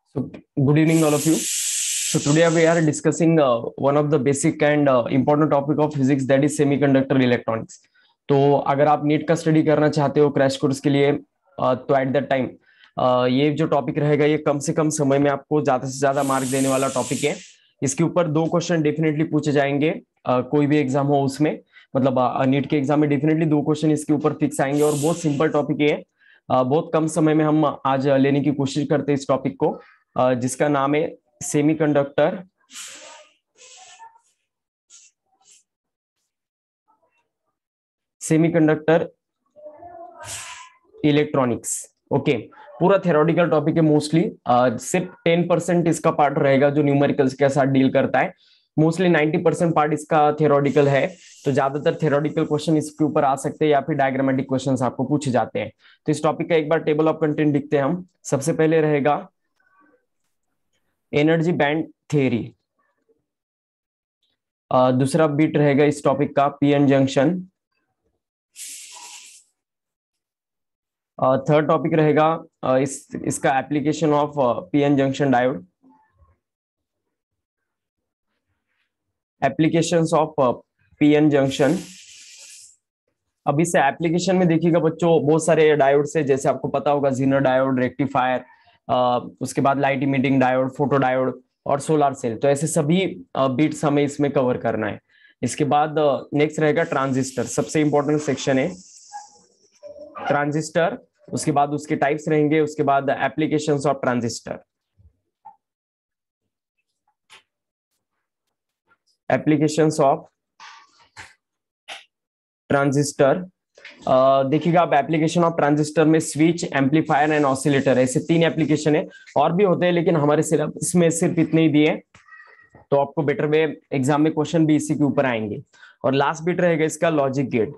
So, good evening, all of you. So, today we are discussing one of the basic and important topic of physics, that is semiconductor electronics. तो अगर आप NEET का study करना चाहते हो crash course के लिए, तो एट दैट टाइम ये जो टॉपिक रहेगा ये कम से कम समय में आपको ज्यादा से ज्यादा मार्क देने वाला टॉपिक है। इसके ऊपर 2 क्वेश्चन डेफिनेटली पूछे जाएंगे, कोई भी एग्जाम हो उसमें, मतलब नीट के एग्जाम में डेफिनेटली 2 क्वेश्चन इसके ऊपर फिक्स आएंगे और बहुत सिंपल टॉपिक है। बहुत कम समय में हम आज लेने की कोशिश करते हैं इस टॉपिक को, जिसका नाम है सेमीकंडक्टर इलेक्ट्रॉनिक्स। ओके, पूरा थ्योरेटिकल टॉपिक है मोस्टली। सिर्फ 10% इसका पार्ट रहेगा जो न्यूमेरिकल्स के साथ डील करता है। मोस्टली 90% पार्ट इसका थ्योरेटिकल है, तो ज्यादातर थ्योरेटिकल क्वेश्चन इसके ऊपर आ सकते हैं या फिर डायग्रामेटिक क्वेश्चंस आपको पूछे जाते हैं। तो इस टॉपिक का एक बार टेबल ऑफ कंटेंट लिखते हैं हम। सबसे पहले रहेगा एनर्जी बैंड थ्योरी, दूसरा बीट रहेगा इस टॉपिक का पीएन जंक्शन, थर्ड टॉपिक रहेगा इसका application of PN junction diode, applications of PN junction. अब इस एप्लीकेशन में देखिएगा बच्चों, बहुत सारे डायोड से, जैसे आपको पता होगा जीनर डायोड, रेक्टिफायर, उसके बाद light emitting diode, photo diode और सोलर सेल। तो ऐसे सभी बीट्स हमें इसमें कवर करना है। इसके बाद नेक्स्ट रहेगा ट्रांजिस्टर, सबसे इंपॉर्टेंट सेक्शन है ट्रांजिस्टर। उसके बाद उसके टाइप्स रहेंगे, उसके बाद applications of transistor, applications of transistor. देखिएगा आप एप्लीकेशन ऑफ ट्रांजिस्टर में स्विच, एम्पलीफायर एंड ऑसिलेटर, ऐसे 3 एप्लीकेशन है। और भी होते हैं लेकिन हमारे सिलेबस में सिर्फ इतने ही दिए, तो आपको बेटर वे एग्जाम में क्वेश्चन भी इसी के ऊपर आएंगे। और लास्ट बिट रहेगा इसका लॉजिक गेट।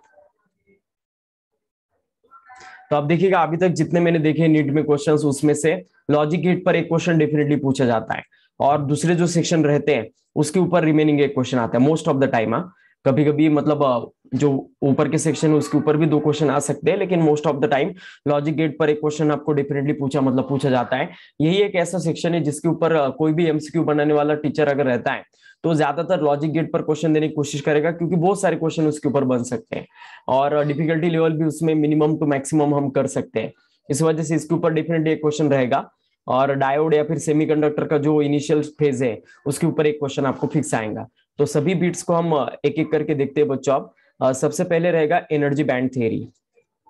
तो आप देखिएगा अभी तक जितने मैंने देखे नीट में क्वेश्चंस, उसमें से लॉजिक गेट पर एक क्वेश्चन डेफिनेटली पूछा जाता है, और दूसरे जो सेक्शन रहते हैं उसके ऊपर रिमेनिंग एक क्वेश्चन आता है मोस्ट ऑफ द टाइम। कभी कभी मतलब जो ऊपर के सेक्शन है उसके ऊपर भी 2 क्वेश्चन आ सकते हैं, लेकिन most of the time logic gate पर एक क्वेश्चन आपको डेफिनेटली पूछा जाता है। यही एक ऐसा सेक्शन है जिसके ऊपर कोई भी एमसीक्यू बनाने वाला टीचर अगर रहता है तो ज्यादातर लॉजिक गेट पर क्वेश्चन देने की कोशिश करेगा, क्योंकि बहुत सारे क्वेश्चन उसके ऊपर बन सकते हैं और डिफिकल्टी लेवल भी उसमें मिनिमम टू मैक्सिमम हम कर सकते हैं। इस वजह से इसके ऊपर डेफिनेटली एक क्वेश्चन रहेगा। और डायोड या फिर सेमीकंडक्टर का जो इनिशियल फेज है उसके ऊपर एक क्वेश्चन आपको फिक्स आएगा। तो सभी बीट्स को हम एक एक करके देखते हैं बच्चों। आप सबसे पहले रहेगा एनर्जी बैंड थ्योरी।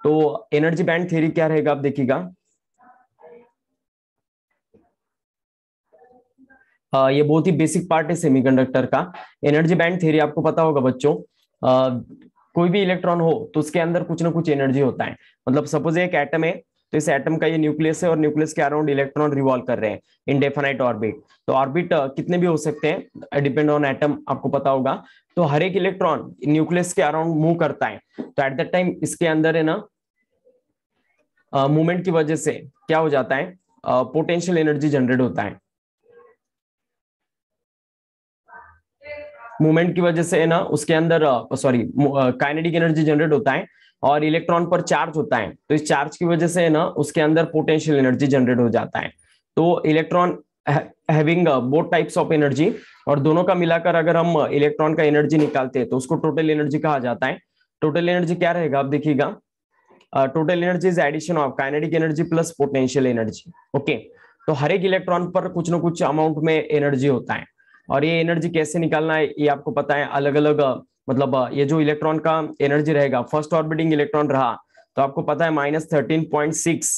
तो एनर्जी बैंड थ्योरी क्या रहेगा आप देखिएगा। ये बहुत ही बेसिक पार्ट है सेमीकंडक्टर का। एनर्जी बैंड थ्योरी आपको पता होगा बच्चों, कोई भी इलेक्ट्रॉन हो तो उसके अंदर कुछ ना कुछ एनर्जी होता है। मतलब सपोज एक एटम है, तो इस एटम का ये न्यूक्लियस है और न्यूक्लियस के अराउंड इलेक्ट्रॉन रिवॉल्व कर रहे हैं इंडेफिनाइट ऑर्बिट। तो ऑर्बिट कितने भी हो सकते हैं, डिपेंड ऑन एटम, आपको पता होगा। तो हर एक इलेक्ट्रॉन न्यूक्लियस के अराउंड मूव करता है, तो एट दैट टाइम इसके अंदर है ना मूवमेंट की वजह से क्या हो जाता है, पोटेंशियल एनर्जी जनरेट होता है। मूवमेंट की वजह से है ना उसके अंदर काइनेटिक एनर्जी जनरेट होता है, और इलेक्ट्रॉन पर चार्ज होता है, तो इस चार्ज की वजह से है ना उसके अंदर पोटेंशियल एनर्जी जनरेट हो जाता है। तो electron having both types of energy, और दोनों का मिलाकर अगर हम इलेक्ट्रॉन का एनर्जी निकालते हैं तो उसको टोटल एनर्जी कहा जाता है। टोटल एनर्जी क्या रहेगा आप देखिएगा, total energy is addition of kinetic energy plus potential energy. Okay, तो हर एक इलेक्ट्रॉन पर कुछ ना कुछ अमाउंट में एनर्जी होता है, और ये एनर्जी कैसे निकालना है ये आपको पता है। अलग अलग मतलब ये जो इलेक्ट्रॉन का एनर्जी रहेगा, फर्स्ट ऑर्बिटिंग इलेक्ट्रॉन रहा तो आपको पता है -13.6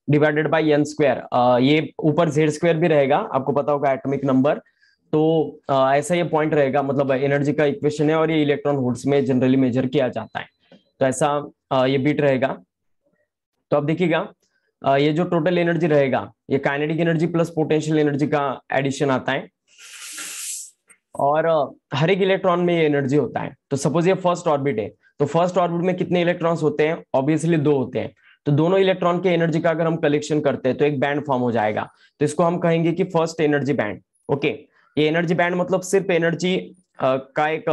डिवाइडेड बाई n²। ये ऊपर z² भी रहेगा, आपको पता होगा एटॉमिक नंबर। तो ऐसा ये पॉइंट रहेगा, मतलब एनर्जी का इक्वेशन है, और ये इलेक्ट्रॉन वोल्ट्स में जनरली मेजर किया जाता है। तो ऐसा ये बीट रहेगा। तो अब देखिएगा ये जो टोटल एनर्जी रहेगा ये kinetic energy plus potential energy का एडिशन आता है, और हर एक इलेक्ट्रॉन में ये एनर्जी होता है। तो सपोज ये फर्स्ट ऑर्बिट है, तो फर्स्ट ऑर्बिट में कितने इलेक्ट्रॉन्स होते हैं, ऑब्वियसली 2 होते हैं। तो दोनों इलेक्ट्रॉन के एनर्जी का अगर हम कलेक्शन करते हैं तो एक बैंड फॉर्म हो जाएगा, तो इसको हम कहेंगे कि फर्स्ट एनर्जी बैंड। ओके, ये एनर्जी बैंड मतलब सिर्फ एनर्जी का एक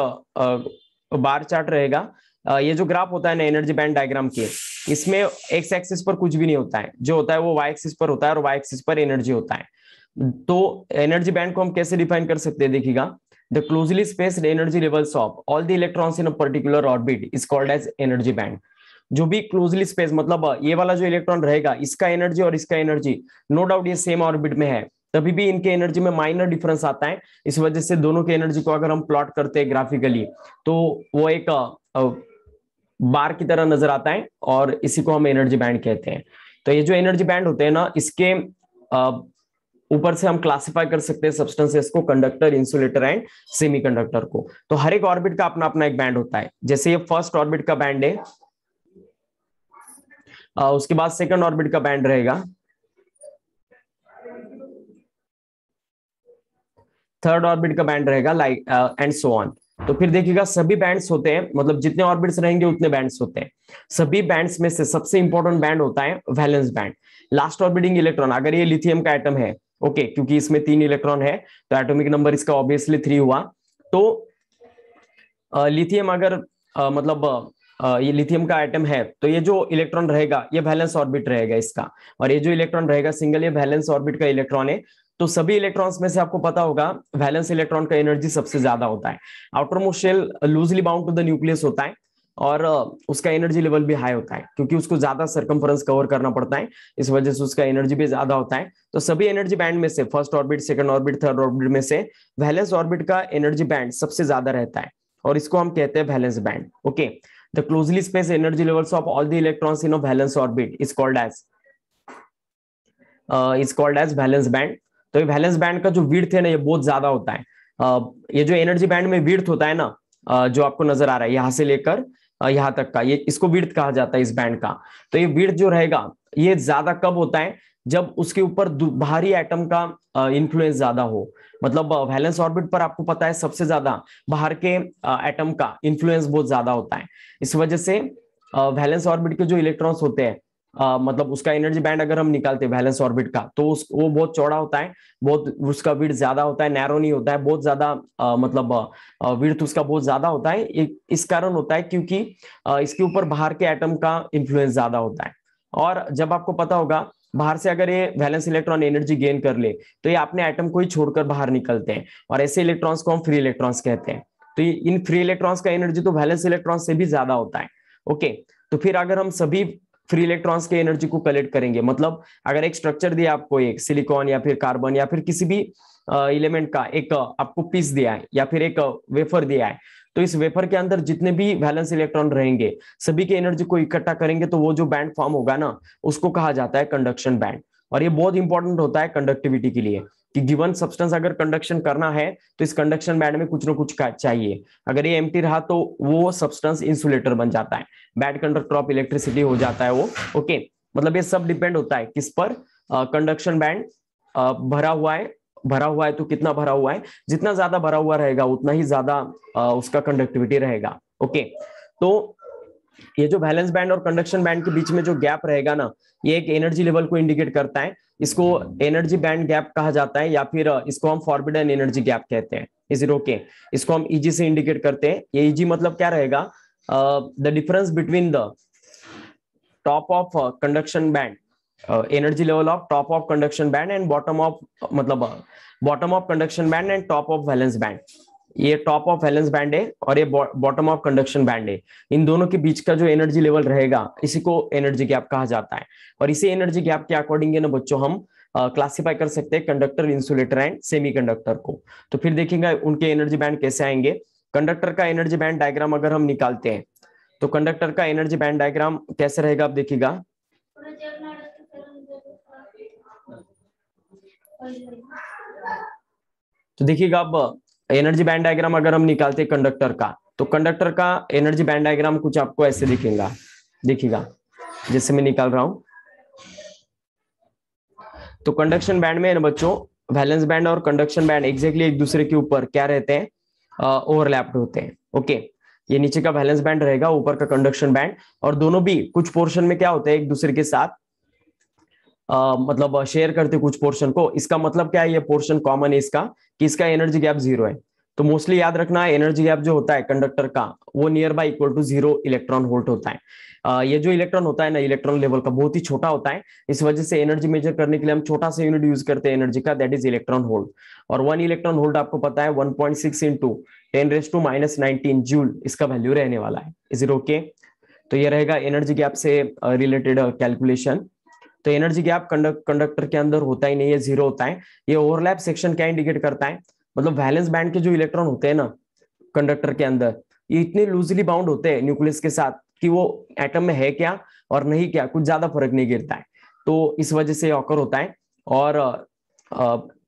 बार चार्ट रहेगा। ये जो ग्राफ होता है ना एनर्जी बैंड डायग्राम के, इसमें एक्स एक्सिस पर कुछ भी नहीं होता है, जो होता है वो वाई एक्सिस पर होता है और वाई एक्सिस पर एनर्जी होता है। तो एनर्जी बैंड को हम कैसे डिफाइन कर सकते हैं, देखिएगा, the closely spaced energy levels of all the electrons in a particular orbit is called as energy band. जो भी क्लोजली स्पेस, मतलब ये वाला जो इलेक्ट्रॉन रहेगा, इसका एनर्जी और इसका एनर्जी नो डाउट ये सेम ऑर्बिट में है, तभी भी इनके एनर्जी में माइनर डिफरेंस आता है। इस वजह से दोनों के एनर्जी को अगर हम प्लॉट करते हैं ग्राफिकली, तो वो एक बार की तरह नजर आता है, और इसी को हम एनर्जी बैंड कहते हैं। तो ये जो एनर्जी बैंड होते हैं ना, इसके ऊपर से हम क्लासिफाई कर सकते हैं सब्सटेंसेस को, कंडक्टर, इंसुलेटर एंड सेमीकंडक्टर को। तो हर एक ऑर्बिट का अपना अपना एक बैंड होता है। जैसे ये फर्स्ट ऑर्बिट का बैंड है, उसके बाद सेकंड ऑर्बिट का बैंड रहेगा, थर्ड ऑर्बिट का बैंड रहेगा, लाइक एंड सो ऑन। तो फिर देखिएगा सभी बैंड्स होते हैं, मतलब जितने ऑर्बिट्स रहेंगे उतने बैंड्स होते हैं। सभी बैंड्स में से सबसे इंपॉर्टेंट बैंड होता है valence band. Last orbiting electron, अगर ये लिथियम का एटम है, ओके, क्योंकि इसमें 3 इलेक्ट्रॉन है, तो एटॉमिक नंबर इसका ऑब्वियसली 3 हुआ। तो लिथियम अगर मतलब ये लिथियम का एटम है, तो ये जो इलेक्ट्रॉन रहेगा ये वैलेंस ऑर्बिट रहेगा इसका, और ये जो इलेक्ट्रॉन रहेगा सिंगल, ये वैलेंस ऑर्बिट का इलेक्ट्रॉन है। तो सभी इलेक्ट्रॉन्स में से आपको पता होगा वैलेंस इलेक्ट्रॉन का एनर्जी सबसे ज्यादा होता है। Outermost shell loosely bound to the nucleus होता है, और उसका एनर्जी लेवल भी हाई होता है, क्योंकि उसको ज्यादा सर्कमफरेंस कवर करना पड़ता है, इस वजह से उसका एनर्जी भी ज्यादा होता है। तो सभी एनर्जी बैंड में से first orbit, second orbit, third orbit में से वैलेंस ऑर्बिट का एनर्जी बैंड सबसे ज्यादा रहता है, और इसको हम कहते हैं valence band. Okay, the closely space energy levels of all the electrons in a valence orbit is called as valence band. तो ये वैलेंस बैंड का जो विड्थ है ना, ये बहुत ज्यादा होता है। ये जो एनर्जी बैंड में विड्थ होता है ना, जो आपको नजर आ रहा है यहां से लेकर यहां तक का, ये इसको विड्थ कहा जाता है इस बैंड का। तो ये विड्थ जो रहेगा ये ज्यादा कब होता है, जब उसके ऊपर बाहरी एटम का इन्फ्लुएंस ज्यादा हो। मतलब वैलेंस ऑर्बिट पर आपको पता है सबसे ज्यादा बाहर के एटम का इन्फ्लुएंस बहुत ज्यादा होता है। इस वजह से वैलेंस ऑर्बिट के जो इलेक्ट्रॉन्स होते हैं, मतलब उसका एनर्जी बैंड अगर हम निकालते हैं वैलेंस ऑर्बिट का, तो वो बहुत चौड़ा होता है, बहुत उसका विड्थ ज्यादा होता है, नैरो नहीं होता है, बहुत ज्यादा मतलब विड्थ उसका बहुत ज्यादा होता है। इस कारण होता है क्योंकि इसके ऊपर बाहर के एटम का इन्फ्लुएंस ज्यादा होता है। और जब आपको पता होगा बाहर से अगर ये वैलेंस इलेक्ट्रॉन एनर्जी गेन कर ले, तो ये अपने एटम को ही छोड़कर बाहर निकलते हैं, और ऐसे इलेक्ट्रॉन्स को हम फ्री इलेक्ट्रॉन्स कहते हैं। तो इन फ्री इलेक्ट्रॉन्स का एनर्जी तो वैलेंस इलेक्ट्रॉन से भी ज्यादा होता है। ओके, तो फिर अगर हम सभी फ्री इलेक्ट्रॉन्स के एनर्जी को कलेक्ट करेंगे, मतलब अगर एक स्ट्रक्चर दिया आपको, एक सिलिकॉन या फिर कार्बन या फिर किसी भी एलिमेंट का एक आपको पीस दिया है, या फिर एक वेफर दिया है, तो इस वेफर के अंदर जितने भी वैलेंस इलेक्ट्रॉन रहेंगे, सभी के एनर्जी को इकट्ठा करेंगे, तो वो जो बैंड फॉर्म होगा ना, उसको कहा जाता है कंडक्शन बैंड। और ये बहुत इंपॉर्टेंट होता है कंडक्टिविटी के लिए, कि गिवन सब्सटेंस अगर कंडक्शन करना है तो इस कंडक्शन बैंड में कुछ ना कुछ चाहिए। अगर ये एम्प्टी रहा तो वो सब्सटेंस इंसुलेटर बन जाता है, बैड कंडक्टर ऑफ इलेक्ट्रिसिटी हो जाता है वो। ओके, मतलब ये सब डिपेंड होता है किस पर, कंडक्शन बैंड भरा हुआ है तो कितना भरा हुआ है, जितना ज्यादा भरा हुआ रहेगा उतना ही ज्यादा उसका कंडक्टिविटी रहेगा। ओके, तो ये जो वैलेंस बैंड और कंडक्शन बैंड के बीच में जो गैप रहेगा ना, ये एक एनर्जी लेवल को इंडिकेट करता है। इसको एनर्जी बैंड गैप कहा जाता है, या फिर इसको हम फॉरबिडन एनर्जी गैप कहते हैं। Is it okay? इसको हम ईजी से इंडिकेट करते हैं। ये ईजी मतलब क्या रहेगा, the difference between the top of conduction band, energy level of top of conduction band and bottom of, मतलब bottom of conduction band and top of valence band. ये टॉप ऑफ वैलेंस बैंड है और ये bottom of conduction band है। इन दोनों के बीच का जो एनर्जी लेवल रहेगा, इसी को एनर्जी गैप कहा जाता है। और इसी एनर्जी गैप के अकॉर्डिंग ना बच्चों हम क्लासिफाई कर सकते हैं कंडक्टर, इंसुलेटर एंड सेमीकंडक्टर को। तो फिर देखेंगे उनके एनर्जी बैंड कैसे आएंगे। कंडक्टर का एनर्जी बैंड डायग्राम अगर हम निकालते हैं, तो कंडक्टर का एनर्जी बैंड डायग्राम कैसे रहेगा, आप देखिएगा। तो देखिएगा अब एनर्जी बैंड डायग्राम अगर हम निकालते हैं कंडक्टर का, तो कंडक्टर का एनर्जी बैंड डायग्राम कुछ आपको ऐसे दिखेगा। देखिएगा जैसे मैं निकाल रहा हूं, तो कंडक्शन बैंड में ना बच्चों, वैलेंस बैंड और कंडक्शन बैंड एग्जैक्टली एक दूसरे के ऊपर क्या रहते हैं, ओवरलैप्ड होते हैं। ओके, ये नीचे का वैलेंस बैंड रहेगा, ऊपर का कंडक्शन बैंड, और दोनों भी कुछ पोर्शन में क्या होते हैं, एक दूसरे के साथ मतलब शेयर करते कुछ पोर्शन को। इसका मतलब क्या है, ये पोर्शन कॉमन है इसका, कि इसका एनर्जी गैप 0 है। तो मोस्टली याद रखना एनर्जी गैप जो होता है कंडक्टर का वो nearby equal to 0 electron volt होता है। ये जो इलेक्ट्रॉन होता है ना इलेक्ट्रॉन लेवल का बहुत ही छोटा होता है, इस वजह से एनर्जी मेजर करने के लिए हम छोटा सा यूनिट यूज करते हैं एनर्जी का, दैट इज इलेक्ट्रॉन वोल्ट। और 1 इलेक्ट्रॉन वोल्ट आपको पता है 1.6 इंटू 10⁻⁻19 जूल इसका वैल्यू रहने वाला है। Is it okay? तो ये रहेगा एनर्जी गैप से रिलेटेड कैलकुलेशन। तो एनर्जी गैप कंडक्टर के अंदर होता ही नहीं है, 0 होता है। ये ओवरलैप सेक्शन क्या इंडिकेट करता है, मतलब वैलेंस बैंड के जो इलेक्ट्रॉन होते हैं ना कंडक्टर के अंदर, ये इतने लूजली बाउंड होते हैं न्यूक्लियस के साथ कि वो एटम में है क्या और नहीं क्या कुछ ज्यादा फर्क नहीं गिरता है। तो इस वजह से ऑकर होता है। और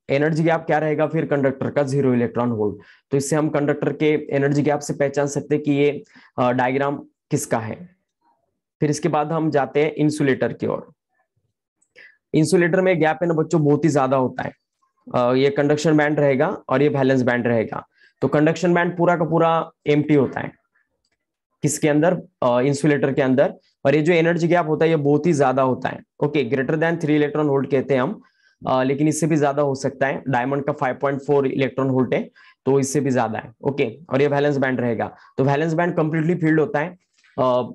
एनर्जी गैप क्या रहेगा फिर कंडक्टर का, 0 इलेक्ट्रॉन वोल्ट। तो इससे हम कंडक्टर के एनर्जी गैप से पहचान सकते हैं कि ये डायग्राम किसका है। फिर इसके बाद हम जाते हैं इंसुलेटर की ओर। इंसुलेटर में गैप है ना बच्चों बहुत ही ज्यादा होता है। ये कंडक्शन बैंड रहेगा और ये वैलेंस बैंड रहेगा। तो कंडक्शन बैंड पूरा का पूरा एम्प्टी होता है किसके अंदर, इंसुलेटर के अंदर। और ये जो एनर्जी गैप होता है ये बहुत ही ज्यादा होता है। Okay, greater than 3 electron volt कहते हैं हम, लेकिन इससे भी ज्यादा हो सकता है। डायमंड का 5.4 इलेक्ट्रॉन वोल्ट है तो इससे भी ज्यादा है। ओके, और ये वैलेंस बैंड रहेगा। तो वैलेंस बैंड कंप्लीटली फील्ड होता है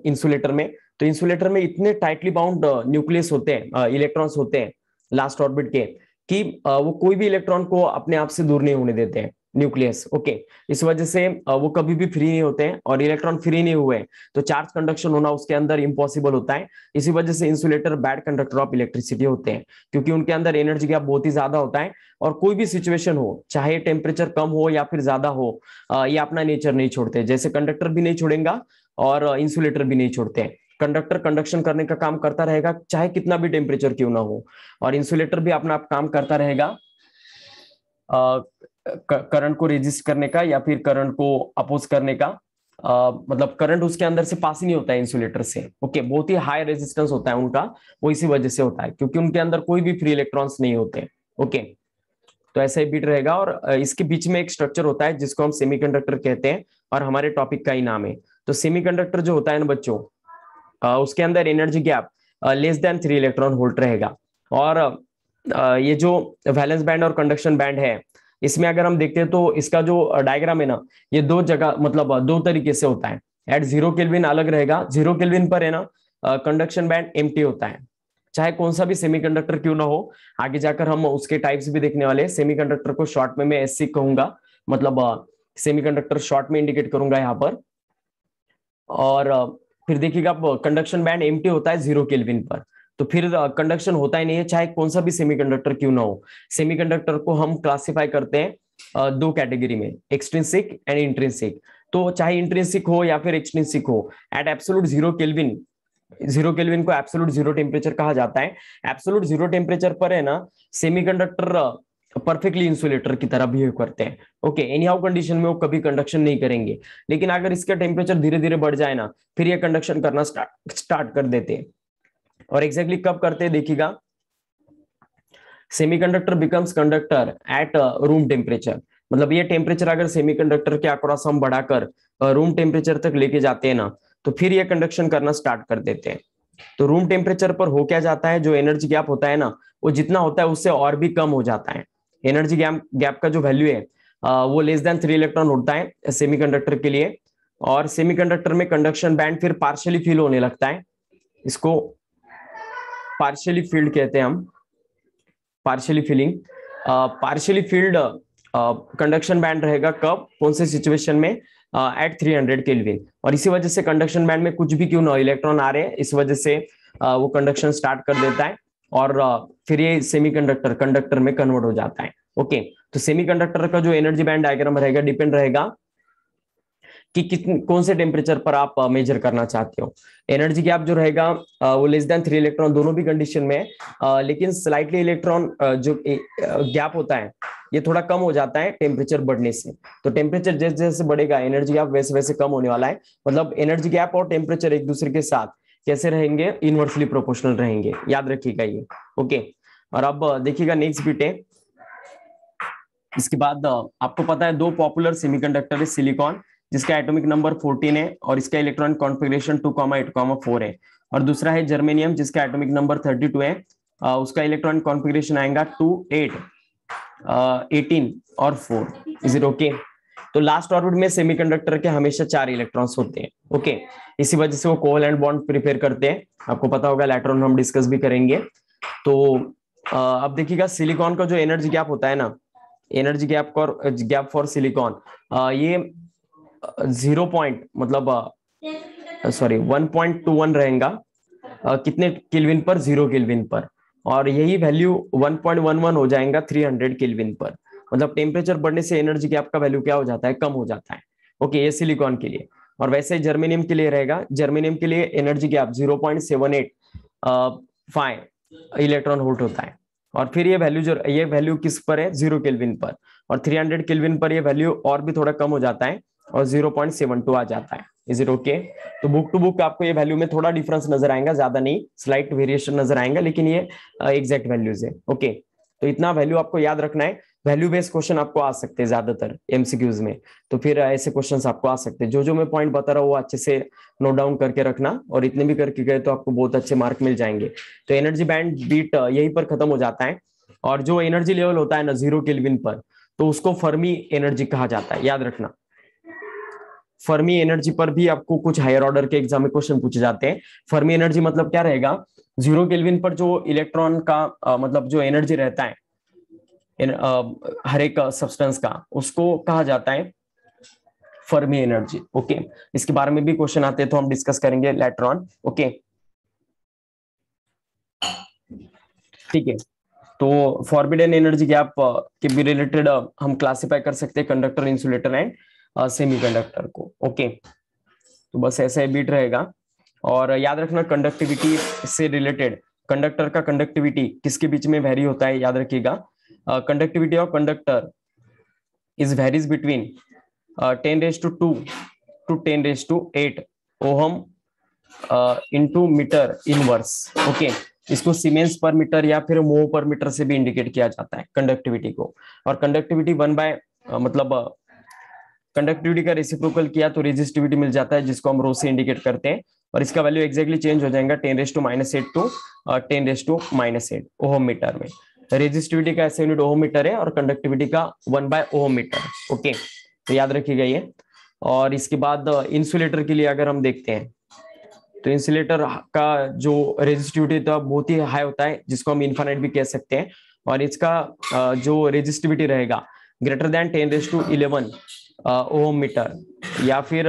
इंसुलेटर में। तो इंसुलेटर में इतने टाइटली बाउंड न्यूक्लियस होते हैं, इलेक्ट्रॉन्स होते हैं लास्ट ऑर्बिट के, कि वो कोई भी इलेक्ट्रॉन को अपने आप से दूर नहीं होने देते हैं न्यूक्लियस। ओके, इस वजह से वो कभी भी फ्री नहीं होते हैं, और इलेक्ट्रॉन फ्री नहीं हुए तो चार्ज कंडक्शन होना उसके अंदर इम्पॉसिबल होता है। इसी वजह से insulator bad conductor of electricity होते हैं, क्योंकि उनके अंदर एनर्जी गैप बहुत ही ज्यादा होता है। और कोई भी सिचुएशन हो, चाहे टेम्परेचर कम हो या फिर ज्यादा हो, ये अपना नेचर नहीं छोड़ते। जैसे कंडक्टर भी नहीं छोड़ेगा और इंसुलेटर भी नहीं छोड़ते हैं। कंडक्टर कंडक्शन करने का काम करता रहेगा चाहे कितना भी टेम्परेचर क्यों ना हो, और इंसुलेटर भी अपना काम करता रहेगा करंट को रेजिस्ट करने का या फिर करंट को अपोज करने का। मतलब करंट उसके अंदर से पास ही नहीं होता है इंसुलेटर से। ओके, बहुत ही हाई रेजिस्टेंस होता है उनका, वो इसी वजह से होता है क्योंकि उनके अंदर कोई भी फ्री इलेक्ट्रॉन्स नहीं होते। ओके, तो ऐसा ही बीट रहेगा। और इसके बीच में एक स्ट्रक्चर होता है जिसको हम सेमीकंडक्टर कहते हैं, और हमारे टॉपिक का ही नाम है। तो सेमीकंडक्टर जो होता है ना बच्चों, उसके अंदर energy gap less than 3 electron volt रहेगा। और ये जो वैलेंस बैंड और कंडक्शन बैंड है, इसमें अगर हम देखते हैं तो इसका जो डायग्राम है ना, ये दो जगह मतलब दो तरीके से होता है। एट 0 केल्विन अलग रहेगा, 0 केल्विन पर है ना कंडक्शन बैंड एम्प्टी होता है, चाहे कौन सा भी सेमीकंडक्टर क्यों ना हो। आगे जाकर हम उसके टाइप्स भी देखने वाले हैं। सेमीकंडक्टर को शॉर्ट में मैं एससी कहूंगा, मतलब सेमीकंडक्टर शॉर्ट में इंडिकेट करूंगा यहाँ पर। और फिर देखिएगा कंडक्शन बैंड एम्प्टी होता है 0 केल्विन पर, तो फिर कंडक्शन होता ही नहीं है चाहे कौन सा भी सेमीकंडक्टर क्यों ना हो। सेमीकंडक्टर को हम क्लासिफाई करते हैं दो कैटेगरी में, एक्सट्रिंसिक एंड इंट्रिंसिक। तो चाहे इंट्रिंसिक हो या फिर एक्सट्रिंसिक हो, एट एब्सोल्यूट 0 केल्विन, 0 केल्विन को एब्सोल्यूट 0 टेम्परेचर कहा जाता है। एब्सोल्यूट 0 टेम्परेचर पर है ना सेमीकंडक्टर परफेक्टली इंसुलेटर की तरह बिहेव करते हैं। ओके, एनी हाउ कंडीशन में वो कभी कंडक्शन नहीं करेंगे, लेकिन अगर इसका टेम्परेचर धीरे धीरे बढ़ जाए ना, फिर ये कंडक्शन करना स्टार्ट कर देते हैं। और एग्जैक्टली कब करते हैं देखिएगा, semiconductor becomes conductor at room temperature. मतलब ये टेम्परेचर अगर सेमीकंडक्टर के अक्रॉस हम बढ़ाकर रूम टेम्परेचर तक लेके जाते हैं ना, तो फिर ये कंडक्शन करना स्टार्ट कर देते हैं। तो रूम टेम्परेचर पर हो क्या जाता है, जो एनर्जी गैप होता है ना, वो जितना होता है उससे और भी कम हो जाता है। एनर्जी गैप का जो वैल्यू है वो लेस देन 3 इलेक्ट्रॉन होता है सेमीकंडक्टर के लिए। और सेमीकंडक्टर में कंडक्शन बैंड फिर पार्शियली फिल होने लगता है, इसको पार्शियली फील्ड कहते हैं हम, partially filling. Partially filled conduction band रहेगा कब, कौन से सिचुएशन में, एट 300 केल्विन। और इसी वजह से कंडक्शन बैंड में कुछ भी क्यों ना इलेक्ट्रॉन आ रहे हैं, इस वजह से वो कंडक्शन स्टार्ट कर देता है, और फिर ये सेमीकंडक्टर कंडक्टर में कन्वर्ट हो जाता है। ओके, तो सेमीकंडक्टर का जो एनर्जी बैंड डायग्राम रहेगा डिपेंड रहेगा कि कितने कौन से टेम्परेचर पर आप मेजर करना चाहते हो। एनर्जी गैप जो रहेगा वो लेस देन 3 इलेक्ट्रॉन दोनों भी कंडीशन में, लेकिन स्लाइटली इलेक्ट्रॉन जो गैप होता है ये थोड़ा कम हो जाता है टेम्परेचर बढ़ने से। तो टेम्परेचर जैसे जैसे बढ़ेगा एनर्जी गैप वैसे वैसे कम होने वाला है। मतलब एनर्जी गैप और टेम्परेचर एक दूसरे के साथ कैसे रहेंगे, इनवर्सली प्रोपोर्शनल रहेंगे, याद रखिएगा ये। ओके, और अब देखिएगा नेक्स्ट बिट है। इसके बाद आपको पता है दो पॉपुलर सेमीकंडक्टर है, सिलिकॉन जिसका एटॉमिक नंबर 14 है और इसका इलेक्ट्रॉनिक कॉन्फ़िगरेशन 2,8,4 है, और दूसरा है जर्मेनियम जिसका एटॉमिक नंबर 32 है, उसका इलेक्ट्रॉनिक कॉन्फ़िगरेशन आएगा 2, 8, 18 और 4। Is it okay? तो लास्ट ऑर्बिट में सेमीकंडक्टर के हमेशा 4 इलेक्ट्रॉन्स होते हैं। ओके, इसी वजह से वो कोवैलेंट बॉन्ड प्रिपेयर करते हैं, आपको पता होगा, लेटर ऑन हम डिस्कस भी करेंगे। तो अब देखिएगा सिलिकॉन का जो एनर्जी गैप होता है ना, एनर्जी गैप फॉर सिलिकॉन, ये 0 पॉइंट मतलब सॉरी 1.21 रहेगा कितने केल्विन पर, 0 केल्विन पर, और यही वैल्यू 1.11 हो जाएगा 300 केल्विन पर। मतलब टेम्परेचर बढ़ने से एनर्जी गैप का वैल्यू क्या हो जाता है, कम हो जाता है। ओके, ये सिलिकॉन के लिए। और वैसे ही जर्मेनियम के लिए रहेगा, जर्मेनियम के लिए एनर्जी गैप 0.78 इलेक्ट्रॉन वोल्ट होता है। और फिर ये वैल्यू किस पर है, 0 केल्विन पर, और 300 केल्विन पर ये वैल्यू और भी थोड़ा कम हो जाता है और 0.72 आ जाता है। Is it okay? तो बुक टू बुक आपको ये वैल्यू में थोड़ा डिफरेंस नजर आएगा, ज्यादा नहीं, स्लाइट वेरिएशन नजर आएगा, लेकिन ये एग्जैक्ट वैल्यूज है। ओके, तो इतना वैल्यू आपको याद रखना है। वैल्यू बेस्ड क्वेश्चन आपको आ सकते हैं ज्यादातर एमसीक्यूज में, तो फिर ऐसे क्वेश्चंस आपको आ सकते हैं। जो मैं पॉइंट बता रहा हूँ वो अच्छे से नोट डाउन करके रखना, और इतने भी करके गए तो आपको बहुत अच्छे मार्क मिल जाएंगे। तो एनर्जी बैंड बीट यहीं पर खत्म हो जाता है। और जो एनर्जी लेवल होता है ना 0 केल्विन पर, तो उसको फर्मी एनर्जी कहा जाता है, याद रखना। फर्मी एनर्जी पर भी आपको कुछ हायर ऑर्डर के एग्जाम में क्वेश्चन पूछे जाते हैं। फर्मी एनर्जी मतलब क्या रहेगा, 0 केल्विन पर जो इलेक्ट्रॉन का मतलब जो एनर्जी रहता है हर एक सब्सटेंस का, उसको कहा जाता है फर्मी एनर्जी। ओके, इसके बारे में भी क्वेश्चन आते हैं तो हम डिस्कस करेंगे लेटर ऑन। ओके, ठीक है। तो फॉरबिडन एनर्जी गैप के भी रिलेटेड हम क्लासिफाई कर सकते हैं कंडक्टर, इंसुलेटर एंड सेमीकंडक्टर को। ओके, तो बस ऐसा ही बीट रहेगा। और याद रखना कंडक्टिविटी से रिलेटेड, कंडक्टर का कंडक्टिविटी किसके बीच में वेरी होता है, याद रखिएगा। Conductivity of conductor is varies between 10⁻² to 10⁸ ohm into metre inverse. Okay, इसको सीमेंस पर मीटर या फिर मोह पर मीटर से भी इंडिकेट किया जाता है कंडक्टिविटी को। और कंडक्टिविटी 1 बाय मतलब कंडक्टिविटी का रेसिप्रोकल किया तो रेजिस्टिविटी मिल जाता है, जिसको हम रो से इंडिकेट करते हैं। और इसका वैल्यू एक्जैक्टली चेंज हो जाएगा 10⁻⁸ टू 10⁻⁸ ओहम मीटर में। रेजिस्टिविटी का ऐसा यूनिट ओहम मीटर है और कंडक्टिविटी का 1 बाय ओहम मीटर। ओके, तो याद रखिएगा ये। और इसके बाद इंसुलेटर के लिए अगर हम देखते हैं, तो इंसुलेटर का जो रेजिस्टिविटी था बहुत ही हाई होता है, जिसको हम इनफाइनाइट भी कह सकते हैं। और इसका जो रेजिस्टिविटी रहेगा ग्रेटर देन 10⁻11 ओम मीटर, या फिर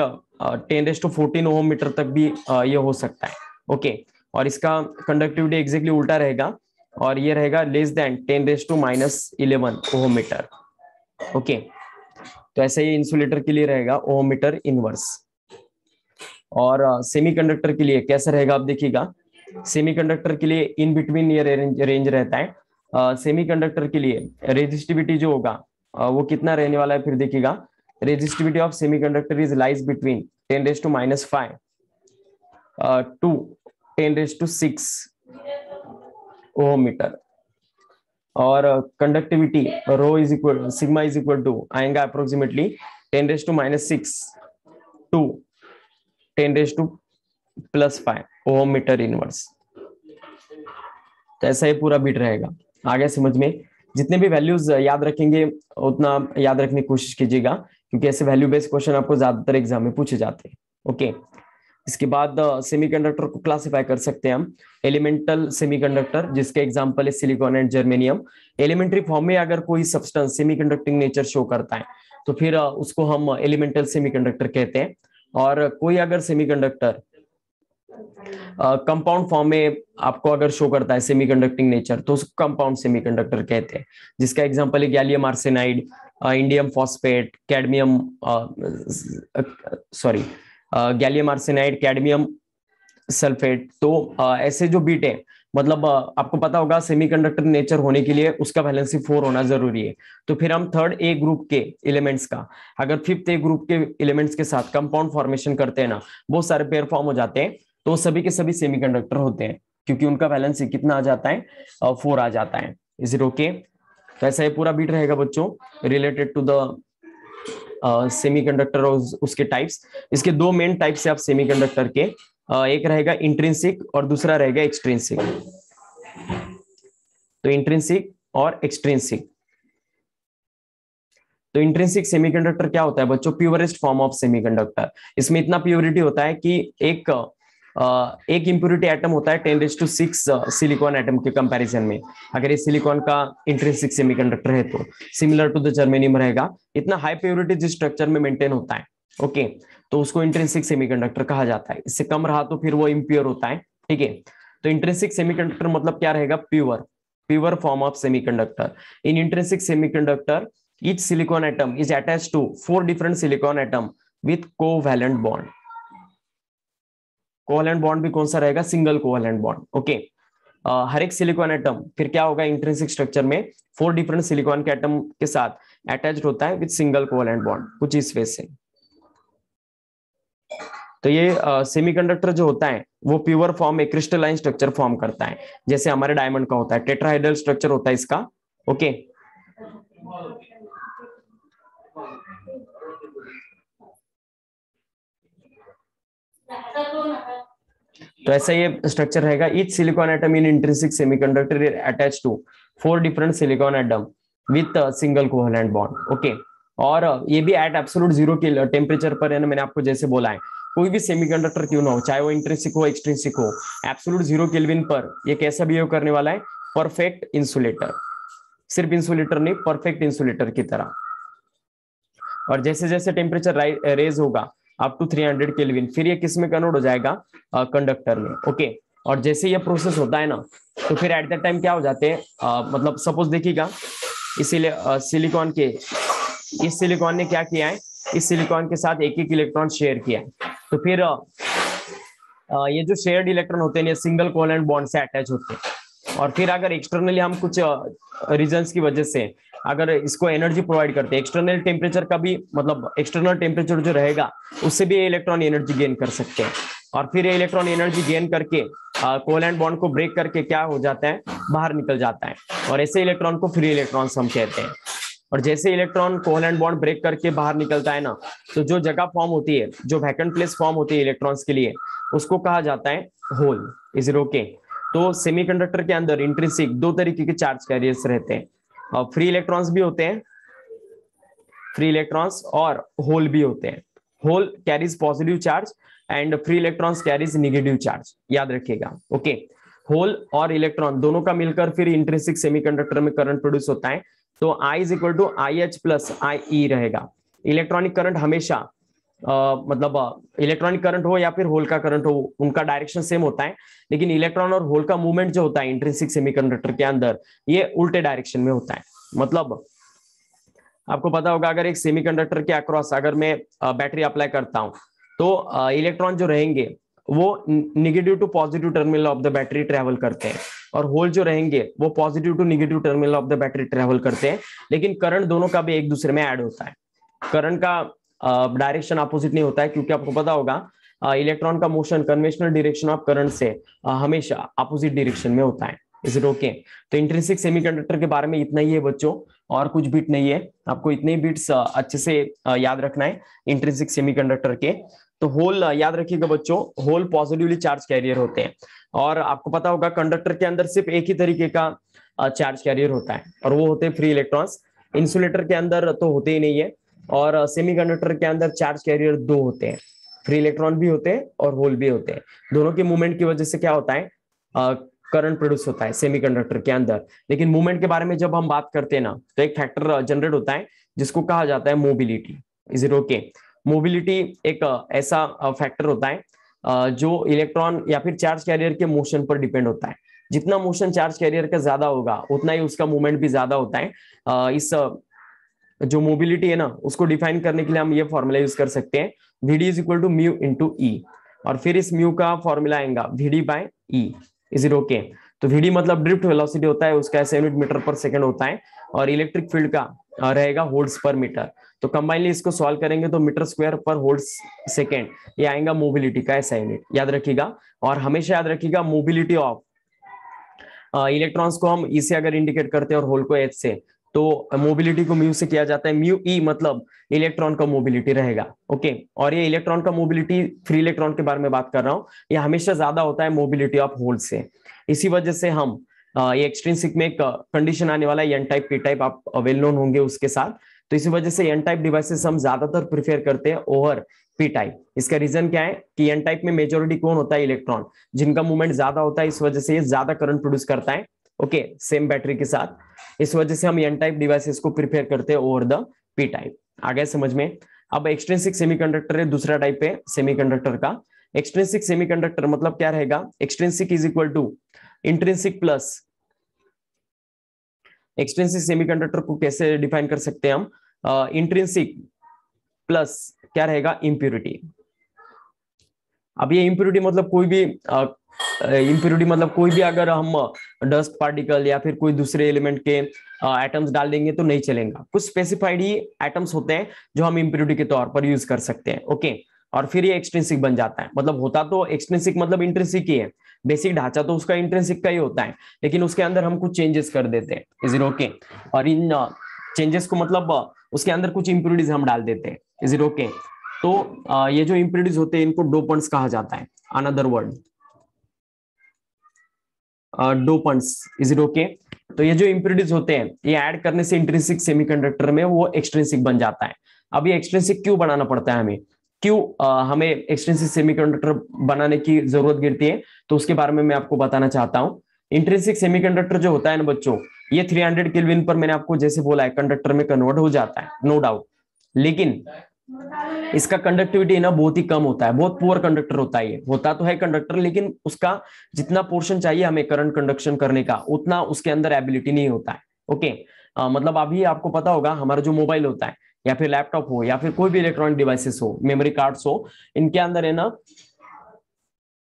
10⁻14 ओम मीटर तक भी ये हो सकता है। ओके, और इसका कंडक्टिविटी एग्जैक्टली उल्टा रहेगा, और ये रहेगा लेस देन 10⁻11 ओम मीटर। ओके, तो ऐसे ही इंसुलेटर के लिए रहेगा ओम मीटर इनवर्स। और सेमीकंडक्टर के लिए कैसा रहेगा, आप देखिएगा। सेमीकंडक्टर के लिए इन बिटवीन ये रेंज रहता है। सेमीकंडक्टर के लिए रेजिस्टिविटी जो होगा वो कितना रहने वाला है, फिर देखिएगा। Resistivity of semiconductor is lies between 10⁻⁵ to 10⁻⁶ ohm metre. और conductivity rho is equal sigma is equal to आएगा approximately 10⁻⁶ to 10⁻+5 ohm metre inverse. तो ऐसा ही पूरा बीट रहेगा। आगे समझ में, जितने भी वैल्यूज याद रखेंगे उतना याद रखने की कोशिश कीजिएगा, क्योंकि ऐसे वैल्यू बेस्ड क्वेश्चन आपको ज्यादातर एग्जाम में पूछे जाते हैं। ओके, इसके बाद सेमीकंडक्टर को क्लासिफाई कर सकते हैं हम एलिमेंटल सेमीकंडक्टर, जिसके एग्जांपल है silicon and germanium. Elementary form में अगर कोई सब्सटेंस सेमीकंडक्टिंग नेचर शो करता है तो फिर उसको हम एलिमेंटल सेमीकंडक्टर कहते हैं। और कोई अगर सेमीकंडक्टर कंपाउंड फॉर्म में आपको अगर शो करता है सेमीकंडक्टिंग नेचर, तो उसको कंपाउंड सेमीकंडक्टर कहते हैं, जिसका एग्जांपल है gallium arsenide, indium phosphate, cadmium gallium arsenide, cadmium sulphate. तो ऐसे जो बीट है, मतलब आपको पता होगा सेमीकंडक्टर नेचर होने के लिए उसका वैलेंसी 4 होना जरूरी है। तो फिर हम थर्ड ए ग्रुप के एलिमेंट्स का अगर फिफ्थ ए ग्रुप के एलिमेंट्स के साथ कंपाउंड फॉर्मेशन करते हैं ना, बहुत सारे पेयर फॉर्म हो जाते हैं, तो सभी के सभी सेमीकंडक्टर होते हैं, क्योंकि उनका वैलेंसी कितना आ जाता है, 4 आ जाता है। Is it okay? तो ऐसा ये पूरा बीट रहेगा बच्चों रिलेटेड टू द सेमीकंडक्टर और उसके टाइप्स। इसके दो मेन टाइप्स है आप सेमीकंडक्टर के, एक रहेगा इंट्रिंसिक और दूसरा रहेगा एक्सट्रिंसिक। तो इंट्रिंसिक और एक्सट्रिंसिक, तो इंट्रिंसिक सेमीकंडक्टर क्या होता है बच्चों? Purest form of semiconductor. इसमें इतना प्योरिटी होता है कि एक इम्प्योरिटी एटम होता है 10⁶ सिलिकॉन एटम के कंपैरिजन में। अगर ये सिलिकॉन का इंट्रिंसिक सेमीकंडक्टर है तो सिमिलर टू द जर्मेनियम रहेगा। इतना हाई प्योरिटी जिस स्ट्रक्चर में मेंटेन होता है, ओके, तो उसको इंट्रिंसिक सेमीकंडक्टर कहा जाता है। इससे कम रहा तो फिर वो इम्प्योर होता है, ठीक है। तो इंट्रिंसिक सेमीकंडक्टर मतलब क्या रहेगा? Pure form of semiconductor. In intrinsic semiconductor each silicon atom is attached to 4 different silicon atom with covalent bond। Covalent bond भी कौन सा रहेगा? Single covalent bond, okay. हर एक सिलिकॉन एटम फिर क्या होगा? इंट्रिंसिक स्ट्रक्चर में 4 डिफरेंट सिलिकॉन के एटम के साथ अटैच्ड होता है विद सिंगल कोवैलेंट बॉन्ड, कुछ इस वे से। तो ये सेमीकंडक्टर जो होता है वो प्योर फॉर्म में क्रिस्टलाइन स्ट्रक्चर फॉर्म करता है, जैसे हमारे डायमंड का होता है, टेट्राहेड्रल स्ट्रक्चर होता है इसका, ओके। तो ऐसा ये स्ट्रक्चर रहेगा। Each silicon atom in intrinsic semiconductor is attached to 4 different silicon atom with single covalent bond, okay. और ये भी एट एब्सोल्यूट जीरो के टेम्परेचर पर है ना, मैंने आपको जैसे बोला है, कोई भी सेमीकंडक्टर क्यों ना हो, चाहे वो इंट्रिंसिक हो एक्सट्रिंसिक हो, एब्सोल्यूट 0 केल्विन पर ये कैसा बिहेव करने वाला है? Perfect insulator. सिर्फ इंसुलेटर नहीं, परफेक्ट इंसुलेटर की तरह। और जैसे जैसे टेम्परेचर रेज होगा अप टू 300 केल्विन, फिर ये किस में कन्वर्ट हो जाएगा? कंडक्टर में, ओके। और जैसे ये प्रोसेस होता है ना, तो फिर एट दैट टाइम क्या हो जाते हैं? मतलब सपोज देखिएगा, इसीलिए सिलिकॉन के इस सिलिकॉन ने क्या किया है? इस सिलिकॉन के साथ एक इलेक्ट्रॉन शेयर किया है, तो फिर ये जो शेयर्ड इलेक्ट्रॉन होते हैं ये सिंगल कोवैलेंट बॉन्ड से अटैच होते हैं। और फिर अगर एक्सटर्नली हम कुछ रीजंस की वजह से अगर इसको एनर्जी प्रोवाइड करते हैं, एक्सटर्नल टेम्परेचर का भी मतलब एक्सटर्नल टेम्परेचर जो रहेगा उससे भी इलेक्ट्रॉन एनर्जी गेन कर सकते हैं। और फिर ये इलेक्ट्रॉन एनर्जी गेन करके कोवैलेंट बॉन्ड को ब्रेक करके क्या हो जाता है? बाहर निकल जाता है। और ऐसे इलेक्ट्रॉन को फ्री इलेक्ट्रॉन्स हम कहते हैं। और जैसे इलेक्ट्रॉन कोवैलेंट बॉन्ड ब्रेक करके बाहर निकलता है ना, तो जो जगह फॉर्म होती है, जो वैकेंट प्लेस फॉर्म होती है इलेक्ट्रॉन्स के लिए, उसको कहा जाता है होल। Is it okay? तो सेमीकंडक्टर के अंदर इंट्रिंसिक 2 तरीके के चार्ज कैरियर्स रहते हैं, फ्री इलेक्ट्रॉन्स भी होते हैं, फ्री इलेक्ट्रॉन्स, और होल भी होते हैं। Hole carries positive charge and free electrons carries negative charge, याद रखिएगा, ओके। होल और इलेक्ट्रॉन दोनों का मिलकर फिर इंट्रिंसिक सेमीकंडक्टर में करंट प्रोड्यूस होता है। तो I is equal to IH plus IE रहेगा। इलेक्ट्रॉनिक करंट हमेशा मतलब इलेक्ट्रॉनिक करंट हो या फिर होल का करंट हो, उनका डायरेक्शन सेम होता है, लेकिन इलेक्ट्रॉन और होल का मूवमेंट जो होता है इंट्रिंसिक सेमीकंडक्टर के अंदर, ये उल्टे डायरेक्शन में होता है। मतलब आपको पता होगा, अगर एक सेमीकंडक्टर के अक्रॉस अगर मैं बैटरी अप्लाई करता हूं, तो इलेक्ट्रॉन जो रहेंगे वो negative to positive terminal of the battery travel करते हैं, और होल जो रहेंगे वो positive to negative terminal of the battery travel करते हैं। लेकिन करंट दोनों का भी एक दूसरे में ऐड होता है। करंट का डायरेक्शन अपोजिट नहीं होता है, क्योंकि आपको पता होगा इलेक्ट्रॉन का motion conventional direction of current से हमेशा अपोजिट डायरेक्शन में होता है। Is it okay? तो इंट्रिंसिक सेमीकंडक्टर के बारे में इतना ही है बच्चों, और कुछ बिट नहीं है, आपको इतने बिट्स अच्छे से याद रखना है इंट्रिंसिक सेमीकंडक्टर के। तो होल याद रखिएगा बच्चों, होल पॉजिटिवली चार्ज कैरियर होते हैं, और आपको पता होगा कंडक्टर के अंदर सिर्फ एक ही तरीके का चार्ज कैरियर होता है, और वो होते हैं फ्री इलेक्ट्रॉन्स। इंसुलेटर के अंदर तो होते ही नहीं है, और सेमीकंडक्टर के अंदर चार्ज कैरियर 2 होते हैं, फ्री इलेक्ट्रॉन भी होते हैं और होल भी होते हैं। दोनों के मूवमेंट की वजह से क्या होता है? करंट प्रोड्यूस होता है सेमीकंडक्टर के अंदर। लेकिन मूवमेंट के बारे में जब हम बात करते हैं ना, तो एक फैक्टर जनरेट होता है जिसको कहा जाता है mobility. Is it okay? Mobility एक ऐसा फैक्टर होता है जो इलेक्ट्रॉन या फिर चार्ज कैरियर के मोशन पर डिपेंड होता है। जितना मोशन चार्ज कैरियर का ज्यादा होगा उतना ही उसका मूवमेंट भी ज्यादा होता है। इस जो मोबिलिटी है ना, उसको डिफाइन करने के लिए हम ये फॉर्मूला यूज कर सकते हैं, VD is equal to mu into E, और फिर इस म्यू का फॉर्मूला आएगा VD by E. Is it okay? तो VD मतलब ड्रिफ्ट वेलोसिटी होता है, उसका ऐसा यूनिट मीटर पर सेकंड होता है, और इलेक्ट्रिक फील्ड का रहेगा वोल्ट्स पर मीटर। तो कंबाइनली इसको सॉल्व करेंगे तो मीटर स्क्वायर पर वोल्ट्स सेकंड, ये आएगा मोबिलिटी का ऐसा यूनिट, याद रखिएगा। और हमेशा याद रखिएगा मोबिलिटी ऑफ इलेक्ट्रॉन्स को हम ई से अगर इंडिकेट करते हैं और होल को एच से, तो मोबिलिटी को म्यू से किया जाता है। म्यू ई मतलब इलेक्ट्रॉन का मोबिलिटी रहेगा, ओके। और ये इलेक्ट्रॉन का मोबिलिटी, फ्री इलेक्ट्रॉन के बारे में बात कर रहा हूँ, ये हमेशा ज्यादा होता है मोबिलिटी ऑफ होल से। इसी वजह से हम ये एक्सट्रिंसिक में एक कंडीशन आने वाला है एन टाइप पी टाइप, आप वेल नोन होंगे उसके साथ, तो इसी वजह से एन टाइप डिवाइसेस हम ज्यादातर प्रिफेयर करते हैं ओवर पी टाइप। इसका रीजन क्या है कि एन टाइप में मेजोरिटी कौन होता है, इलेक्ट्रॉन, जिनका मूवमेंट ज्यादा होता है, इस वजह से ये ज्यादा करंट प्रोड्यूस करता है, ओके, सेम बैटरी के साथ। इस वजह से हम एन टाइप डिवाइसेस को प्रिफेयर करते हैं ओवर द पी टाइप। आ गया समझ में। अब एक्सट्रिंसिक सेमीकंडक्टर है, दूसरा टाइप है सेमीकंडक्टर का। एक्सट्रिंसिक सेमीकंडक्टर मतलब क्या रहेगा, extrinsic is equal to intrinsic plus, extrinsic semiconductor को कैसे डिफाइन कर सकते हैं हम, इंट्रिंसिक प्लस क्या रहेगा, इंप्यूरिटी। अब ये इंप्यूरिटी मतलब कोई भी इंप्यूरिटी मतलब कोई भी अगर हम डस्ट पार्टिकल या फिर कोई दूसरे एलिमेंट के एटम्स डाल देंगे तो नहीं चलेगा, कुछ स्पेसिफाइड ही एटम्स होते हैं जो हम इंप्यूरिटी के तौर पर यूज कर सकते हैं, ओके। और फिर ये एक्सट्रिंसिक बन जाता है, मतलब होता तो एक्सट्रिंसिक मतलब इंट्रिंसिक ही है, बेसिक ढांचा तो उसका इंट्रिंसिक का ही होता है, लेकिन उसके अंदर हम कुछ चेंजेस कर देते हैं, इज इट ओके। और इन चेंजेस को मतलब उसके अंदर कुछ इंप्यूरिटीज हम डाल देते हैं, इज इट ओके। तो ये जो इंप्यूरिटीज होते हैं इनको डोपेंट्स कहा जाता है, another word dopants, is it okay. तो ये जो इंप्यूरिटीज होते हैं ये ऐड करने से इंट्रिंसिक सेमीकंडक्टर में वो एक्सट्रिंसिक बन जाता है। अब ये एक्सट्रिंसिक क्यों बनाना पड़ता है हमें, क्यों हमें एक्सट्रिंसिक सेमीकंडक्टर बनाने की जरूरत गिरती है, तो उसके बारे में मैं आपको बताना चाहता हूँ। इंट्रिंसिक सेमीकंडक्टर जो होता है ना बच्चों, ये 300 केल्विन पर मैंने आपको जैसे बोला है कंडक्टर में कन्वर्ट हो जाता है, नो डाउट, लेकिन इसका कंडक्टिविटी ना बहुत ही कम होता है, बहुत पुअर कंडक्टर होता है। ये होता तो है कंडक्टर, लेकिन उसका जितना पोर्शन चाहिए हमें करंट कंडक्शन करने का उतना उसके अंदर एबिलिटी नहीं होता है, ओके। मतलब अभी आपको पता होगा हमारा जो मोबाइल होता है या फिर लैपटॉप हो या फिर कोई भी इलेक्ट्रॉनिक डिवाइसेस हो, मेमोरी कार्ड्स हो, इनके अंदर है ना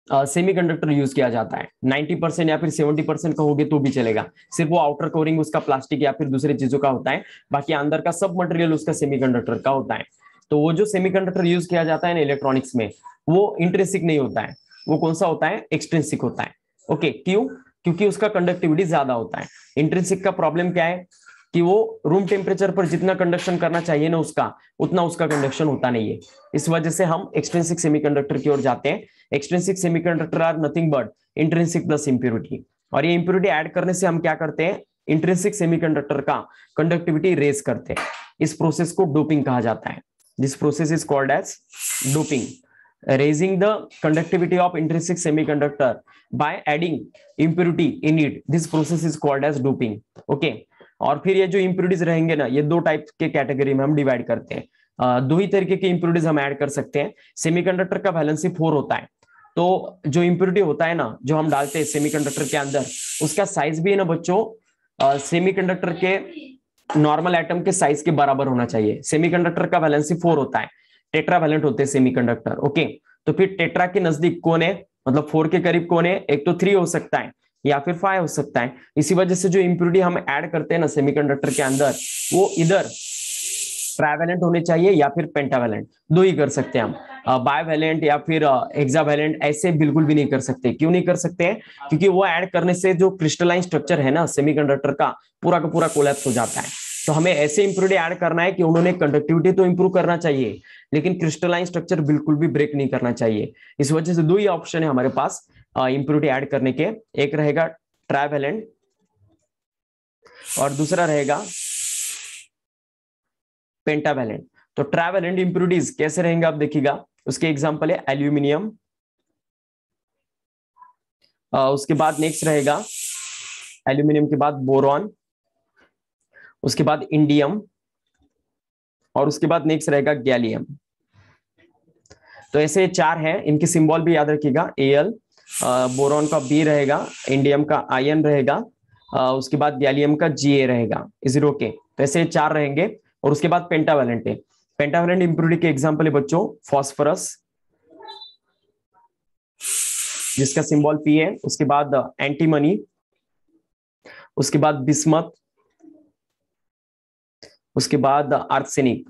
सेमीकंडक्टर यूज किया जाता है। 90% या फिर 70% का होगे तो भी चलेगा, सिर्फ वो आउटर कवरिंग उसका प्लास्टिक या फिर दूसरी चीजों का होता है, बाकी अंदर का सब मटेरियल उसका सेमीकंडक्टर का होता है। तो वो जो सेमीकंडक्टर यूज किया जाता है ना इलेक्ट्रॉनिक्स में, वो इंट्रिंसिक नहीं होता है, वो कौन सा होता है, एक्सट्रिंसिक होता है, ओके। क्यों, क्योंकि उसका कंडक्टिविटी ज्यादा होता है। इंट्रिंसिक का प्रॉब्लम क्या है कि वो रूम टेम्परेचर पर जितना कंडक्शन करना चाहिए ना उसका, उतना उसका कंडक्शन होता नहीं है। इस वजह से हम एक्सट्रिंसिक सेमीकंडक्टर की ओर जाते हैं। Extrinsic semiconductor are nothing but intrinsic plus impurity, और ये इंप्यूरिटी ऐड करने से हम क्या करते हैं, इंट्रिंसिक सेमीकंडक्टर का कंडक्टिविटी रेज करते हैं। इस प्रोसेस को डोपिंग कहा जाता है। This process is called as doping, raising the conductivity of intrinsic semiconductor by adding impurity in it. This process is called as doping, okay। और फिर ये जो impurities रहेंगे ना, ये दो टाइप के कैटेगरी में हम डिवाइड करते हैं। दो ही तरीके के impurities हम ऐड कर सकते हैं। सेमीकंडक्टर का वैलेंसी 4 होता है, तो जो impurity होता है ना जो हम डालते हैं सेमीकंडक्टर के अंदर, उसका साइज भी है ना बच्चों सेमीकंडक्टर के नॉर्मल एटम के साइज के बराबर होना चाहिए। सेमीकंडक्टर का वैलेंसी 4 होता है, टेट्रावैलेंट होते हैं सेमीकंडक्टर, ओके। तो फिर टेट्रा के नजदीक कौन है, मतलब 4 के करीब कौन है, एक तो 3 हो सकता है या फिर 5 हो सकता है। इसी वजह से जो इंप्यूरिटी हम ऐड करते हैं ना सेमीकंडक्टर के अंदर, वो इधर ट्राइवैलेंट होने चाहिए या फिर पेंटावैलेंट, दो ही कर सकते हैं हम। बायवैलेंट या फिर हेक्सावैलेंट ऐसे बिल्कुल भी नहीं कर सकते। क्यों नहीं कर सकते हैं, क्योंकि वो ऐड करने से जो क्रिस्टलाइन स्ट्रक्चर है ना सेमीकंडक्टर का पूरा का पूरा कोलैप्स हो जाता है। तो हमें ऐसे इंप्यूरिटी ऐड करना है कि उन्होंने कंडक्टिविटी तो इंप्रूव करना चाहिए, लेकिन क्रिस्टलाइन स्ट्रक्चर बिल्कुल भी ब्रेक नहीं करना चाहिए। इस वजह से दो ही ऑप्शन है हमारे पास इंप्यूरिटी ऐड करने के, एक रहेगा ट्राइवैलेंट और दूसरा रहेगा पेंटावैलेंट। तो ट्राइवैलेंट इंप्यूरिटीज कैसे रहेंगे आप देखिएगा, उसके एग्जांपल है एल्यूमिनियम, उसके बाद नेक्स्ट रहेगा एल्यूमिनियम के बाद बोरॉन, उसके बाद इंडियम, और उसके बाद नेक्स्ट रहेगा गैलियम। तो ऐसे 4 हैं, इनके सिंबल भी याद रखिएगा, Al, बोरॉन का B रहेगा, इंडियम का आयन रहेगा, उसके बाद गैलियम का Ga रहेगा, इज इट ओके। तो ऐसे 4 रहेंगे। और उसके बाद पेंटावैलेंट है। पेंटावैलेंट इंप्यूरिटी के एग्जांपल है बच्चों फॉस्फोरस, जिसका सिंबल P है, उसके बाद एंटीमनी, उसके बाद बिस्मथ, उसके बाद आर्सेनिक।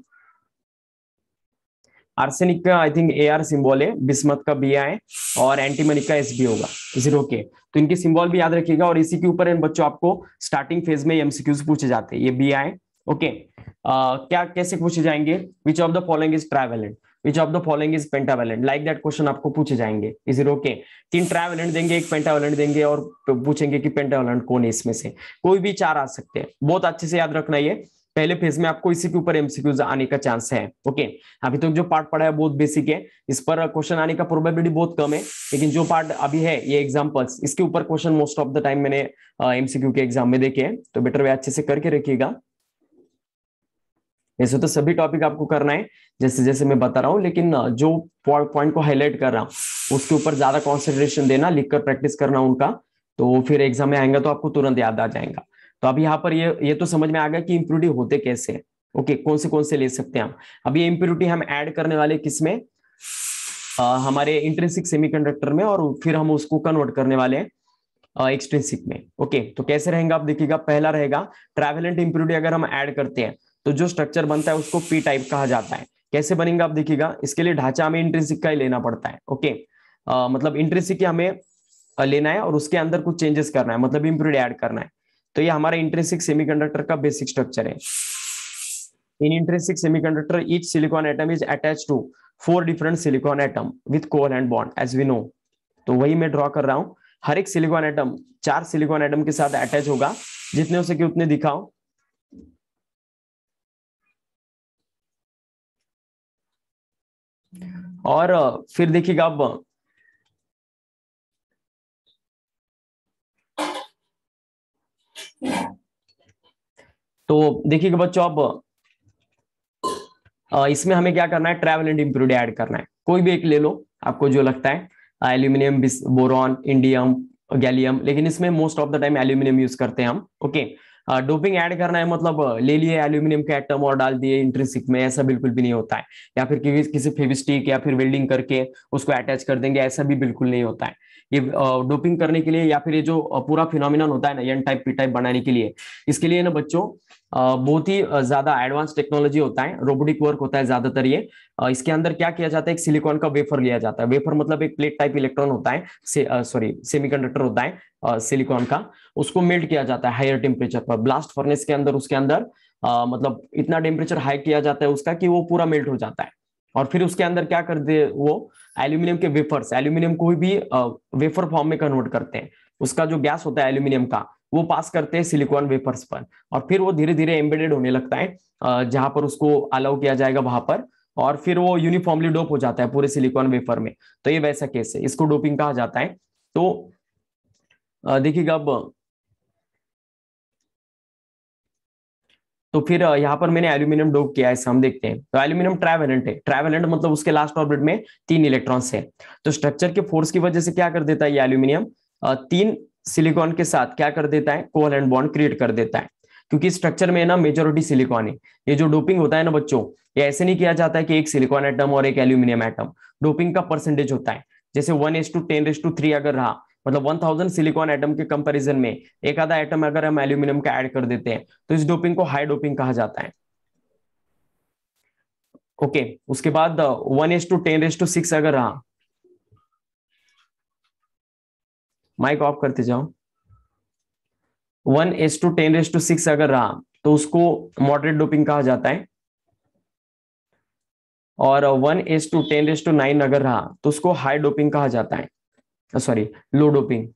आर्सेनिक का आई थिंक AR सिंबल है, बिस्मथ का BI और एंटीमनी का SB होगा, इज इट ओके। तो इनके सिंबल भी याद रखिएगा। और इसी के ऊपर इन बच्चों आपको स्टार्टिंग फेज में MCQs पूछे जाते हैं, ये BI, ओके। क्या कैसे पूछे जाएंगे, which of the following is trivalent, which of the following is pentavalent, like that question आपको पूछे जाएंगे, इज इट ओके। 3 ट्राइवैलेंट देंगे, एक पेंटावैलेंट देंगे और पूछेंगे कि पेंटावैलेंट कौन है इसमें से, कोई भी 4 आ सकते हैं। बहुत अच्छे से याद रखना, ये पहले फेज में आपको इसी के ऊपर एमसीक्यूज आने का चांस है। ओके, अभी तक जो पार्ट पढ़ा है बहुत बेसिक है, इस पर क्वेश्चन आने का प्रोबेबिलिटी बहुत कम है, लेकिन जो पार्ट अभी है ये एग्जांपल्स, इसके ऊपर question most of the time मैंने एमसीक्यू के एग्जाम में देखे हैं, तो बेटर वे अच्छे से करके रखिएगा। वैसे तो सभी टॉपिक आपको करना है जैसे जैसे मैं बता रहा हूँ, लेकिन जो पॉइंट को हाईलाइट कर रहा हूँ उसके ऊपर ज्यादा कॉन्सेंट्रेशन देना, लिखकर प्रैक्टिस करना उनका, तो फिर एग्जाम में आएगा तो आपको तुरंत याद आ जाएगा। तो अभी यहाँ पर ये तो समझ में आ गया कि इम्प्योरिटी होते कैसे हैं। ओके, कौन से ले सकते हैं हम। अभी इम्प्योरिटी हम ऐड करने वाले किसमें, हमारे इंट्रिंसिक सेमीकंडक्टर में, और फिर हम उसको कन्वर्ट करने वाले हैं एक्सट्रिंसिक में। ओके, तो कैसे रहेगा आप देखिएगा। पहला रहेगा ट्रैवेलेंट इम्प्योरिटी अगर हम ऐड करते हैं तो जो स्ट्रक्चर बनता है उसको पी टाइप कहा जाता है। कैसे बनेगा आप देखिएगा, इसके लिए ढांचा हमें इंट्रिंसिक का ही लेना पड़ता है। ओके, मतलब इंट्रिंसिक हमें लेना है और उसके अंदर कुछ चेंजेस करना है, मतलब इम्प्योरिटी ऐड करना है। तो ये हमारा इंट्रिंसिक सेमीकंडक्टर का बेसिक स्ट्रक्चर है। In intrinsic semiconductor each silicon atom is attached to 4 different silicon atom with covalent bond as we know. तो वही मैं ड्रॉ कर रहा हूं, हर एक सिलिकॉन एटम 4 सिलिकॉन एटम के साथ अटैच होगा, जितने हो सके उतने दिखाओ। और फिर देखिएगा अब तो देखिएगा बच्चों, अब इसमें हमें क्या करना है, ट्रैवेलेंट इम्प्योरिटी ऐड करना है। कोई भी एक ले लो आपको जो लगता है, एल्यूमिनियम, बोरॉन, इंडियम, गैलियम, लेकिन इसमें most of the time aluminium use करते हैं हम। ओके, डोपिंग ऐड करना है मतलब ले लिए एल्यूमिनियम के एटम और डाल दिए इंट्रिंसिक में, ऐसा बिल्कुल भी नहीं होता है। या फिर किसी फेविस्टिक या फिर वेल्डिंग करके उसको अटैच कर देंगे, ऐसा भी बिल्कुल नहीं होता है। ये डोपिंग करने के लिए या फिर ये जो पूरा फिनोमिनन होता है ना एन टाइप पी टाइप बनाने के लिए, इसके लिए ना बच्चों बहुत ही ज्यादा एडवांस टेक्नोलॉजी होता है, रोबोटिक वर्क होता है ज्यादातर ये। इसके अंदर क्या किया जाता है, एक सिलिकॉन का वेफर लिया जाता है। वेफर मतलब एक प्लेट टाइप इलेक्ट्रॉन होता है, सॉरी सेमीकंडक्टर होता है सिलिकॉन का। उसको मेल्ट किया जाता है हायर टेम्परेचर पर, ब्लास्ट फर्नेस के अंदर। उसके अंदर मतलब इतना टेम्परेचर हाई किया जाता है उसका कि वो पूरा मेल्ट हो जाता है। और फिर उसके अंदर क्या कर दे, वो एल्यूमिनियम के वेफर्स, एल्यूमिनियम को भी वेफर फॉर्म में कन्वर्ट करते हैं। उसका जो गैस होता है एल्यूमिनियम का, वो पास करते हैं सिलिकॉन वेफर्स पर, और फिर वो धीरे धीरे एम्बेडेड होने लगता है जहां पर उसको अलाउ किया जाएगा वहां पर, और फिर वो यूनिफॉर्मली डोप हो जाता है पूरे सिलिकॉन वेफर में। तो ये वैसा केस है, इसको डोपिंग कहा जाता है। तो देखिएगा अब, तो फिर यहाँ पर मैंने एल्यूमिनियम डोप किया है, हम देखते हैं। तो एल्यूमिनियम ट्राइवेलेंट है, ट्राइवेलेंट मतलब उसके लास्ट ऑर्बिट में 3 इलेक्ट्रॉन्स है। तो स्ट्रक्चर के फोर्स की वजह से क्या कर देता है ये एल्यूमिनियम, 3 सिलिकॉन के साथ क्या कर देता है, कोवैलेंट बॉन्ड क्रिएट कर देता है। क्योंकि स्ट्रक्चर में ना मेजोरिटी सिलिकॉन है। ये जो डोपिंग होता है ना बच्चों, ये ऐसे नहीं किया जाता है कि एक सिलिकॉन एटम और एक एल्यूमिनियम एटम। डोपिंग का परसेंटेज होता है, जैसे 1:10⁻³ अगर रहा, मतलब 1000 सिलिकॉन एटम के कंपैरिजन में एक आधा एटम अगर हम एल्यूमिनियम का ऐड कर देते हैं, तो इस डोपिंग को हाई डोपिंग कहा जाता है। ओके, उसके बाद 1:10⁶ अगर रहा, माइक ऑफ करते जाओ। 1:10⁶ अगर रहा तो उसको मॉडरेट डोपिंग कहा जाता है, और 1:10⁹ अगर रहा तो उसको हाई डोपिंग कहा जाता है, सॉरी लो डोपिंग।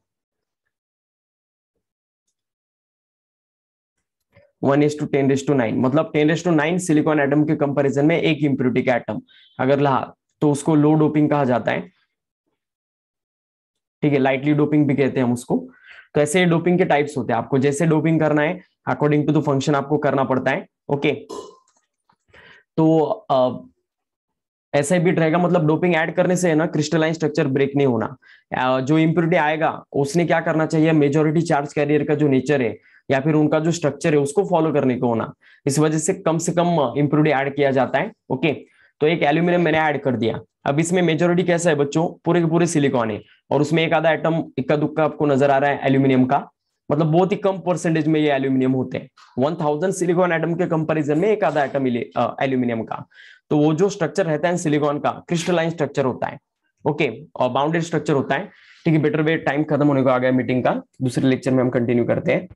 1:10⁹ मतलब 10⁹ सिलिकॉन एटम के कंपैरिजन में एक इंप्योरिटी का एटम अगर रहा तो उसको लो डोपिंग कहा जाता है। ठीक है, लाइटली डोपिंग भी कहते हैं हम उसको। तो ऐसे डोपिंग के टाइप्स होते हैं, आपको जैसे डोपिंग करना है अकॉर्डिंग टू द फंक्शन आपको करना पड़ता है। ओके, तो ऐसा ही बिट रहेगा, मतलब डोपिंग ऐड करने से है ना क्रिस्टलाइन स्ट्रक्चर ब्रेक नहीं होना। जो इंप्योरिटी आएगा उसने क्या करना चाहिए, मेजोरिटी चार्ज कैरियर का जो नेचर है या फिर उनका जो स्ट्रक्चर है उसको फॉलो करने को होना। इस वजह से कम इंप्योरिटी ऐड किया जाता है। ओके, तो एक एल्यूमिनियम मैंने ऐड कर दिया। अब इसमें मेजोरिटी कैसा है बच्चों, पूरे के पूरे सिलिकॉन है, और उसमें एक आधा एटम इक्का दुक्का आपको नजर आ रहा है एल्यूमिनियम का, मतलब बहुत ही कम परसेंटेज में ये एल्यूमिनियम होते हैं। 1000 सिलिकॉन एटम के कंपैरिजन में एक आधा एटम एल्यूमिनियम का। तो वो जो स्ट्रक्चर रहता है सिलिकॉन का, क्रिस्टलाइन स्ट्रक्चर होता है। ओके, और बाउंडेड स्ट्रक्चर होता है। ठीक है, बेटर वे टाइम खत्म होने को आ गया मीटिंग का, दूसरे लेक्चर में हम कंटिन्यू करते हैं।